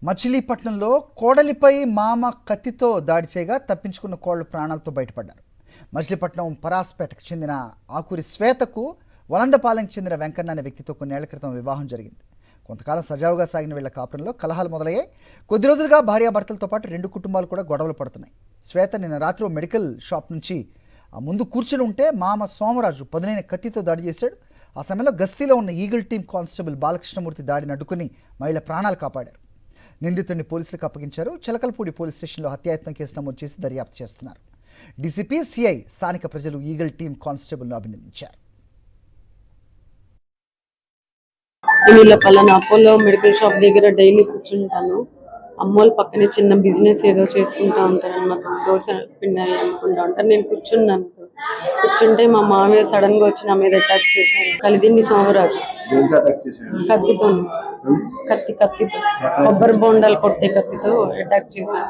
మచిలీపట్నంలో కోడలిపై మామ కత్తితో దాడి చేయగా తప్పించుకున్న కోళ్లు ప్రాణాలతో బయటపడ్డారు. మచిలీపట్నం పరాస్పేటకు చెందిన ఆకూరి శ్వేతకు వలందపాలెంకి చెందిన వెంకన్న అనే వ్యక్తితో కొన్నేళ్ల క్రితం వివాహం జరిగింది. కొంతకాలం సజావుగా సాగిన వీళ్ల కాపురంలో కలహాలు మొదలయ్యాయి. కొద్ది రోజులుగా భార్యాభర్తలతో పాటు రెండు కుటుంబాలు కూడా గొడవలు పడుతున్నాయి. శ్వేత నిన్న రాత్రి మెడికల్ షాప్ నుంచి ముందు కూర్చుని ఉంటే మామ సోమరాజు పదునైన కత్తితో దాడి చేశాడు. ఆ సమయంలో గస్తీలో ఉన్న ఈగిల్ టీం కానిస్టేబుల్ బాలకృష్ణమూర్తి దాడిని అడ్డుకుని మహిళ ప్రాణాలు కాపాడారు. నిందితుడిని పోలీసులకు అప్పగించారు. చిలకలపూడి పోలీస్ స్టేషన్లో హత్యాయత్నం కేసు నమోదు చేసి దర్యాప్తు చేస్తున్నారు. డీసీపీ, సిఐ, స్థానిక ప్రజలు ఈగిల్ టీం కానిస్టేబుల్ను అభినందించారు. వీళ్ళ పలానా అపోలో మెడికల్ షాప్ దగ్గర డైలీ కూర్చుంటాను. అమ్మోళ్ళ పక్కనే చిన్న బిజినెస్ ఏదో చేసుకుంటా ఉంటారు అనమాట. దోశ పిండి అమ్ముకుంటా ఉంటారు. నేను కూర్చుంటే మా మామయ్య సడన్ గా వచ్చి నా మీద అటాక్ చేశారు. కలిదిండి సోమరాజు కత్తితో కొబ్బరి బొండాలు కొట్టే కత్తితో అటాక్ చేశారు.